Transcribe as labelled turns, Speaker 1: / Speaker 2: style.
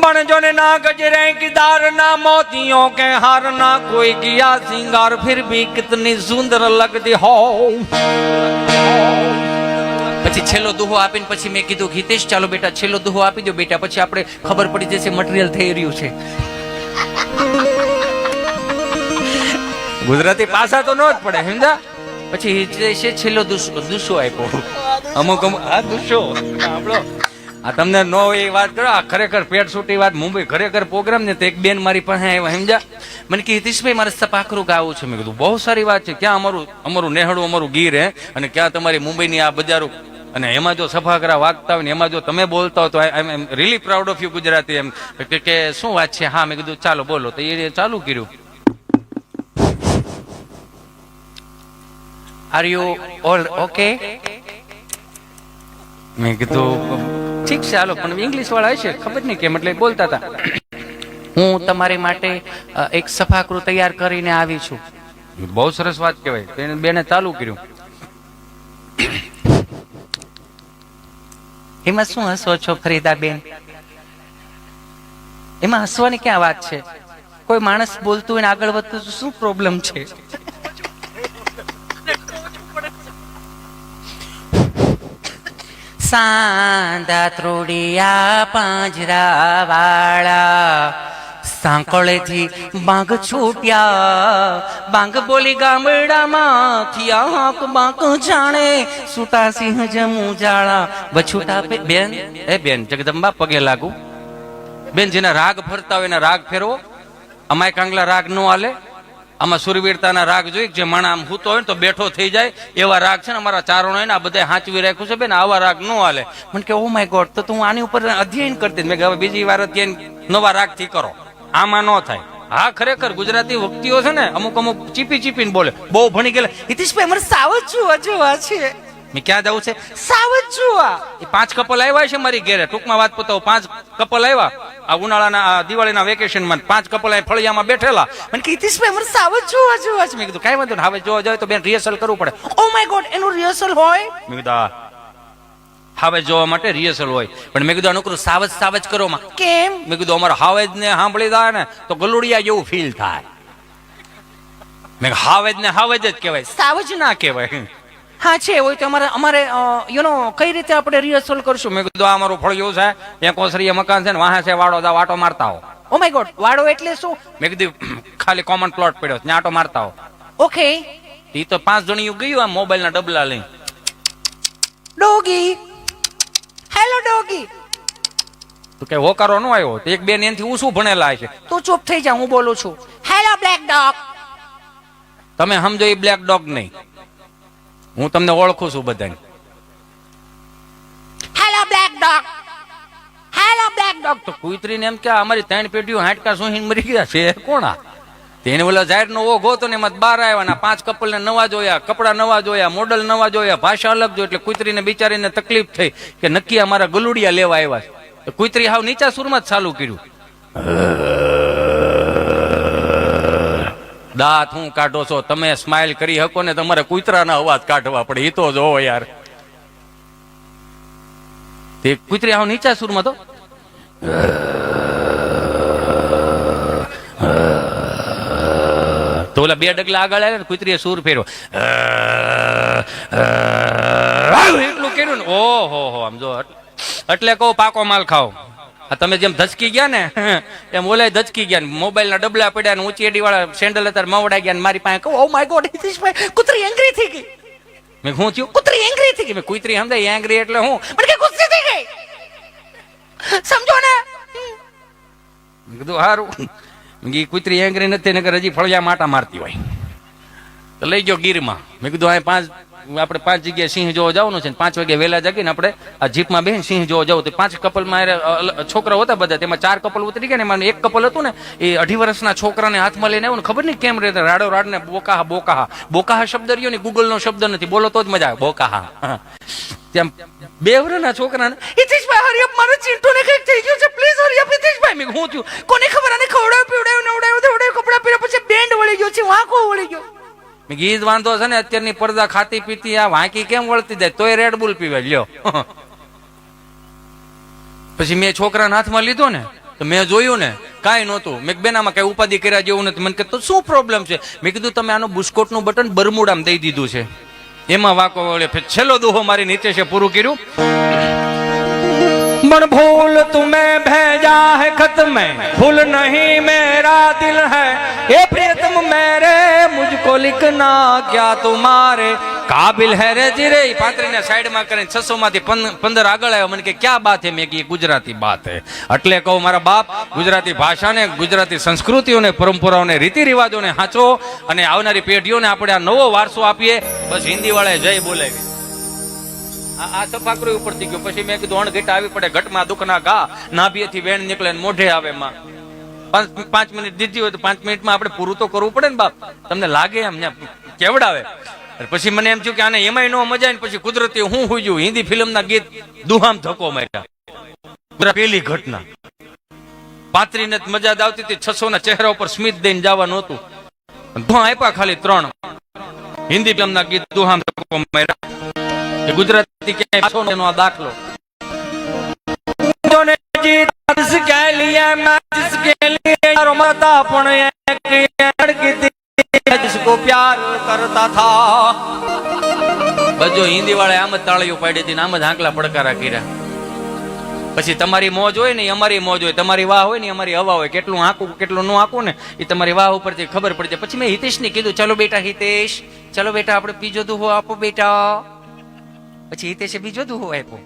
Speaker 1: बणजो ने ना गजरे की दार ना मोतियों के हार ना कोई किया सिंगार फिर भी कितनी सुंदर लगती हो।
Speaker 2: પછી છેલ્લો દુહો આપીને પછી મેં કીધું હિતેશ ચાલો બેટા છેલ્લો દુહો આપી દો બેટા, પછી આપણે ખબર પડી જશે મટીરિયલ થઈ રહ્યું છે.
Speaker 1: ગુજરાતી પાસા તો ન જ પડે સમજા.
Speaker 2: પછી હિતેશે છેલ્લો દુસ્સો આપ્યો.
Speaker 1: અમુક આ દુસ્સો સાંભળો, આ તમને ન હોય એ વાત કરો. આ ખરેખર પેટ છૂટી વાત. મુંબઈ ખરેખર પ્રોગ્રામ ને તો એક બેન મારી પાસે આવ્યા સમજા.
Speaker 2: મને કે હિતેશભાઈ મારે સપાખરું ગાવું છે.
Speaker 1: મેં કીધું બહુ સારી વાત છે. ક્યાં અમારું નેહડું અમારું ગીર હે, અને ક્યાં તમારી મુંબઈની આ બજારો, અને એમાં જો સફાકરા વાગતા હોય ને એમાં જો તમે બોલતા હો તો I am really proud of you Gujarati. એમ
Speaker 2: કે શું વાત છે? હા મેં કીધું ચાલો બોલો. તો એ ચાલુ કર્યું. Are you all okay?
Speaker 1: મેં કીધું
Speaker 2: ઠીક છે હાલો. પણ ઇંગ્લિશ વાળા હશે ખબર નહીં કેમ એટલે બોલતા હતા. હું તમારી માટે એક સફાકરું તૈયાર કરીને આવી છું.
Speaker 1: બહુ સરસ વાત કહેવાય. બેને ચાલુ કર્યું.
Speaker 2: એમાં શું હસો છો ફરીદાબેન? એમાં હસવાની ક્યાં વાત છે? કોઈ માણસ બોલતું હોય ને આગળ વધતું તો શું પ્રોબ્લેમ છે? સાંધા ત્રોડિયા પાંજરા વાળા, સાંકળેથી બાંગ છૂટ્યા, બાંગ બોલી ગામડામાં આંખ બાંક જાણે, સુટા સિંહ જમુ જાળા બછુટા બેન.
Speaker 1: એ બેન જગદંબા પગે લાગુ. બેન જેના રાગ ફરતા હોય એના રાગ ફેરવો. અમાય કાંગલા રાગ નો હાલે. આમાં સુરવીરતાના રાગ જોઈ જે માણા આમ હૂતો હોય ને તો બેઠો થઈ જાય એવા રાગ છે ને અમારા ચારણો હોય ને આ બધા હાંચવી રાખ્યું છે બેન. આવા રાગ નો હાલે.
Speaker 2: મને કે ઓ માય ગોડ, તો હું આની ઉપર અધ્યયન કરતી.
Speaker 1: મેં હવે બીજી વાર અધ્યયન નવા રાગ થી કરો. આમાં ન થાય. હા ખરેખર ગુજરાતી વક્તિઓ છે ને અમુક ચીપી ચીપીને બોલે. બહુ ભણી ગયેલા.
Speaker 2: હિતેશભાઈ મારે સાવજ જોવા છે.
Speaker 1: મેં ક્યાં જવું છે?
Speaker 2: સાવજ જોવા.
Speaker 1: એ 5 કપલ આવ્યા છે મારી ઘેરે. ટૂંકમાં વાત પતાવું. 5 કપલ આવ્યા આ ઉનાળાના દિવાળીના વેકેશનમાં. 5 કપલ અહીં ફળિયામાં બેઠેલા.
Speaker 2: મને કે હિતેશભાઈ મારે સાવજ જોવા છે.
Speaker 1: મેં કીધું કાંઈ વાંધો ને, હવે જોવા જાય તો બેન રિહર્સલ કરવું પડે.
Speaker 2: ઓ માય ગોડ, એનું રિહર્સલ હોય?
Speaker 1: મેં કીધું હવે જોવા માટે રિહર્સલ હોય. પણ મેં કીધું અનુકૂળ સાવજ કરો માં.
Speaker 2: કેમ?
Speaker 1: મેં કીધું અમારા હાવેજ ને સાંભળી જાય ને તો ગલુડિયા જેવું ફીલ થાય. મેં હાવેજ ને હાવેજ જ કહેવાય, સાવજ ના કહેવાય.
Speaker 2: હા છે હોય તો અમારે યુ નો કઈ રીતે આપણે રિહર્સલ કરશું?
Speaker 1: મેં કીધું આ અમારું ફળિયું છે, એક ઓસરીય મકાન છે ને વાહે છે વાડો દા વાટો મારતા હો.
Speaker 2: ઓ માય ગોડ, વાડો એટલે શું?
Speaker 1: મેં કીધું ખાલી કોમન પ્લોટ પડ્યો છે આટો મારતા હો.
Speaker 2: ઓકે.
Speaker 1: એ તો 5 જણીયું ગયું આ મોબાઈલ ના ડબલા લઈને.
Speaker 2: Doggy, hello doggy.
Speaker 1: તો કે હોકારો નો આવ્યો. તો એક બેન એનથી શું ભણેલા છે.
Speaker 2: તું ચૂપ થઈ જા, હું બોલું છું. Hello black dog.
Speaker 1: તમે સમજો એ બ્લેક ડોગ નહીં, હું તમને ઓળખું છું બધાને.
Speaker 2: Hello black dog, hello black dog.
Speaker 1: તો કુતરીને એમ કે અમારી 3 પેટીઓ હાડકા સોહીને મરી ગયા છે કોણા? તેને ઓલા જાહેર નો ઓઘ હતો ને એમાં 12 આવ્યા ને 5 કપલ ને નવા જોયા, કપડા નવા જોયા, મોડલ નવા જોયા, ભાષા અલગ જોઈ. એટલે કુતરીને બિચારીને તકલીફ થઈ કે નક્કી અમારા ગલુડિયા લેવા આવ્યા છે. તો કુતરી હાવ નીચા સુરમાં જ ચાલુ કર્યું. દાંત હું કાઢો છો તમે? સ્માઇલ કરી શકો ને તમારે કુતરાના અવાજ કાઢવા પડે. એ તો જોવો યાર. તે કુતરી હાવ નીચા સુરમાં તો ઓલા 2 ડગલા આગળ આવ્યા ને કુતરીએ સૂર ફેરવો એટલું કર્યું ને. ઓહો આમ જો એટલે કહું પાકો માલ ખાઓ. તમે જેમ ધચકી ગયા ને એમ ઓલા ધચકી ગયા. મોબાઈલ ના ડબલા પડ્યા ને ઊંચી એડી વાળા સેન્ડલ અત્યારે મવડાઈ ગયા. મારી પાસે કહું ઓ માય ગોડ હિતેશભાઈ કુતરી એંગ્રી થઈ ગઈ. મેં શું થયું? કુતરી એંગ્રી થઈ ગઈ. મેં કુતરી સમજાય એંગ્રી એટલે હું?
Speaker 2: મને કે ગુસ્સે થઈ ગઈ. સમજો ને?
Speaker 1: મેં કીધું સારું. કુતરી એંગ્રી નથી નકર હજી ફળિયા માટા મારતી હોય. તો લઈ ગયો ગીરમાં. મેં કીધું આપણે 5 જગ્યાએ સિંહ જોવા જવાનું છે. 5 વાગે વહેલા જાગીને આપણે આ જીપમાં બેન સિંહ જોવા જવું. 5 કપલમાં છોકરા હતા બધા. તેમાં 4 કપલ ઉતરી ગયા ને એમાં એક કપલ હતું ને એ 2.5 વર્ષના છોકરાને હાથમાં લઈને આવ્યું ને ખબર નહીં કેમ રહેતા રાડો રાડ ને બોકાહા શબ્દ રહ્યો ને ગૂગલ નો શબ્દ નથી. બોલો તો જ મજા આવે. બોકાહા. ત્યાં 2 વર્ષના છોકરાને
Speaker 2: હિતેશભાઈ હરી અપ, મારો ચિંટુ ને કઈક થઈ ગયું છે, પ્લીઝ હરી અપ હિતેશભાઈ.
Speaker 1: મેં શું થયું?
Speaker 2: કોને ખબર? આને ખવડાવ્યું પીવડાવ્યું નવડાવ્યું કપડા પહેર્યા પછી બેન્ડ વળી ગયો છે, વાંકો વળી ગયો.
Speaker 1: ગીત વાંધો છે ને અત્યારની પડદા ખાતી પીતી આ વાંકી કેમ વળતી જાય તોય રેડ બુલ પીવે લ્યો. પછી મેં છોકરાના હાથમાં લીધો ને તો તો મેં જોયું ને કાંઈ નહોતું. મેં કીધું, બેન આમાં કઈ ઉપાધિ કર્યા જેવું નથી. મને કે તો શું પ્રોબ્લેમ છે? મેં કીધું તમે આનું બુસ્કોટનું બટન બરમુડામાં દઈ દીધું છે. એમાં વાકો વળે. ફેર છેલ્લો દોહો મારી નીતેશે પૂરું કર્યું.
Speaker 2: मन भूल तुम्हें भेजा है खत में, भूल नहीं मेरा दिल है, ये प्रियतम मेरे मुझको लिखना क्या तुम्हारे
Speaker 1: કાબિલ હે રે જી રે. પાત્રીને સાઈડમાં કરીને 600 માંથી 15 આગળ આવ્યો. મને કે ક્યાં બાત હે? મેં કીધું ગુજરાતી બાત હે. એટલે કહું મારા બાપ, ગુજરાતી ભાષાને, ગુજરાતી સંસ્કૃતિઓને, પરંપરાઓને, રીતિ રિવાજોને હાચો અને આવનારી પેઢીઓને આપણે આ નવો વારસો આપીએ. બસ હિન્દી વાળાએ જય બોલાવી. આ સફાકરો ઉપરથી ગયો. પછી મેં કીધું અણઘટ આવી પડે, ઘટમાં દુખના ઘા, નાભીએથી વેણ નીકળે ને મોઢે આવે માં. 5 મિનિટ દીધી હોય તો 5 મિનિટમાં આપણે પૂરું તો કરવું પડે ને બાપ. તમને લાગે એમ કેવડાવે. પછી મને એમ થયું કે આને એમાંય નો મજા આવે. પછી કુદરતી હું હોઈ ગયું. હિન્દી ફિલ્મના ગીત દુહામ ધક્કો માર્યા. પેલી ઘટના પાત્રીને મજા આવતી હતી. 600 ના ચહેરા ઉપર સ્મિત દઈને જવાનું હતું. ધોં આપ્યા ખાલી 3 હિન્દી ફિલ્મના ગીત દુહામ ધક્કો માર્યા. ગુજરાતી ક્યાંય નો દાખલો.
Speaker 2: जिसके लिए मैं जिसके लिए मरता पण जिसको प्यार करता था.
Speaker 1: બધો હિન્દી વાળા આમ જ તાળીઓ પાડી હતી, આમ જ હાંકલા પડકારા કર્યા. પછી તમારી મોજ હોય ને અમારી મોજ હોય, તમારી વાહ હોય ને અમારી હવા હોય. કેટલું આંકું કેટલું નું આંકું ને એ તમારી વાહ ઉપરથી ખબર પડી જાય. પછી મેં હિતેશને કીધું, ચલો બેટા હિતેશ, ચલો બેટા આપણે બીજો દુહો આપો બેટા. પછી હિતેશે બીજો દુહો આપ્યો.